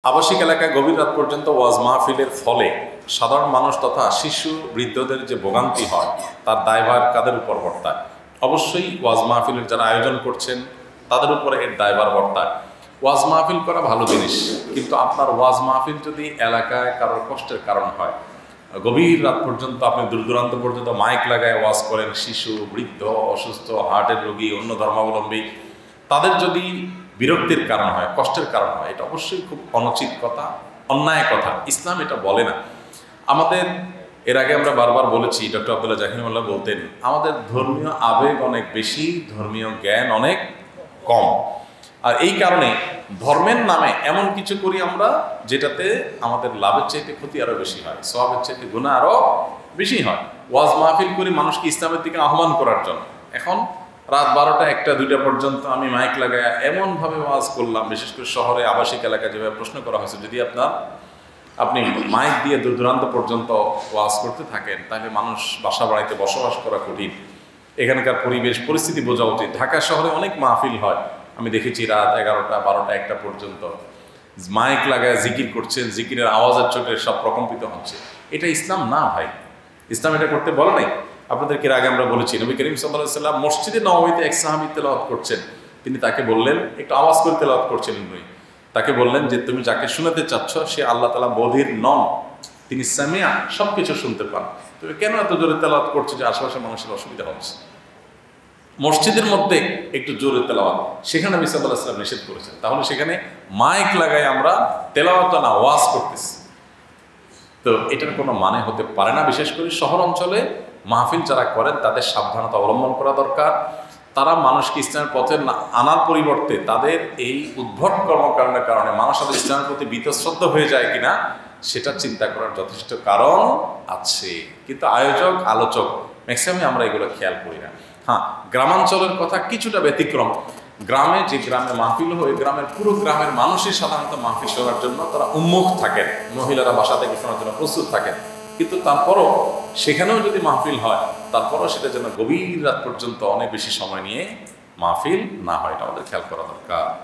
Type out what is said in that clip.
আবাসিক এলাকায় গভীর রাত পর্যন্ত ওয়াজ মাহফিলের ফলে সাধারণ মানুষ তথা শিশু বৃদ্ধদের যে ভোগান্তি হয় তার দায়ভার কাদের উপর বর্তায়? অবশ্যই ওয়াজ মাহফিলের যারা আয়োজন করছেন তাদের উপরে এর দায়ভার বর্তায়। ওয়াজ মাহফিল করা ভালো জিনিস, কিন্তু আপনার ওয়াজ মাহফিল যদি এলাকায় কারোর কষ্টের কারণ হয়, গভীর রাত পর্যন্ত আপনি দূর দূরান্ত পর্যন্ত মাইক লাগায় ওয়াজ করেন, শিশু, বৃদ্ধ, অসুস্থ, হার্টের রোগী, অন্য ধর্মাবলম্বী, তাদের যদি বিরক্তির কারণ হয়, কষ্টের কারণ হয়, এটা অবশ্যই খুব অনুচিত কথা, অন্যায় কথা। ইসলাম এটা বলে না। আমাদের এর আগে আমরা বারবার বলেছি, ডক্টর আব্দুল্লাহ জাহিরুল্লাহ বলতেন, আমাদের ধর্মীয় আবেগ অনেক বেশি, ধর্মীয় জ্ঞান অনেক কম। আর এই কারণে ধর্মের নামে এমন কিছু করি আমরা যেটাতে আমাদের লাভের চাইতে ক্ষতি আরো বেশি হয়, সওয়াবের চাইতে গুনাহ আরো বেশি হয়। ওয়াজ মাহফিল করি মানুষকে ইসলামের দিকে আহ্বান করার জন্য। এখন রাত 12টা, 1টা, 2টা পর্যন্ত আমি মাইক লাগায় এমনভাবে ওয়াজ করলাম, বিশেষ করে শহরে আবাসিক এলাকায় যেভাবে প্রশ্ন করা হয়েছে, যদি আপনি মাইক দিয়ে দূর দূরান্ত পর্যন্ত ওয়াজ করতে থাকেন, তাহলে মানুষ বাসা বাড়িতে বসবাস করা কঠিন। এখানকার পরিবেশ পরিস্থিতি বোঝা উচিত। ঢাকা শহরে অনেক মাহফিল হয়, আমি দেখেছি রাত 11টা, 12টা, 1টা পর্যন্ত মাইক লাগায় জিকির করছেন, জিকিরের আওয়াজের চোখে সব প্রকম্পিত হচ্ছে। এটা ইসলাম না ভাই, ইসলাম এটা করতে বলে নাই। আপনাদেরকে আগে আমরা বলেছি, নবী করিম সাল্লাল্লাহু আলাইহি ওয়াসাল্লাম মসজিদে নববীতে এক সাহাবী তেলাওয়াত করছেন, তিনি তাকে বললেন, একটু আওয়াজ করে তেলাওয়াত করছিলেন উনি, তাকে বললেন যে তুমি যাকে শোনাতে চাচ্ছ সে আল্লাহ তাআলা বধির নন, তিনি সামিয়া, সবকিছু শুনতে পান, তুমি কেন এত জোরে তেলাওয়াত করছো যে আশেপাশে মানুষের অসুবিধা হচ্ছে? মসজিদের মধ্যে একটু জোরে তেলাওয়াত, সেখানে নবী সাল্লাল্লাহু আলাইহি ওয়াসাল্লাম নিষেধ করেছেন। তাহলে সেখানে মাইক লাগায় আমরা তেলাওয়াত না ওয়াজ করতেছি, তো এটার কোনো মানে হতে পারে না। বিশেষ করে শহর অঞ্চলে মাহফিল যারা করেন তাদের সাবধানতা অবলম্বন করা দরকার। তারা মানুষকে ইসলামের পথে আনার পরিবর্তে তাদের এই উদ্ভট কর্মকাণ্ডের কারণে মানুষ তাদের ইসলামের প্রতি বীতশ্রদ্ধ হয়ে যায় কিনা সেটা চিন্তা করার যথেষ্ট কারণ আছে। কিন্তু আয়োজক, আলোচক ম্যাক্সিমামই আমরা এগুলো খেয়াল করি না। হ্যাঁ, গ্রামাঞ্চলের কথা কিছুটা ব্যতিক্রম। গ্রামে যে গ্রামে মাহফিল হয়, গ্রামের পুরো গ্রামের মানুষই সাধারণত মাহফিল শোনার জন্য তারা উন্মুখ থাকেন, মহিলারা বাসা থেকে শোনার জন্য প্রস্তুত থাকেন। কিন্তু তারপরও সেখানেও যদি মাহফিল হয়, তারপরও সেটা যেন গভীর রাত পর্যন্ত অনেক বেশি সময় নিয়ে মাহফিল না হয়, এটা আমাদের খেয়াল করা দরকার।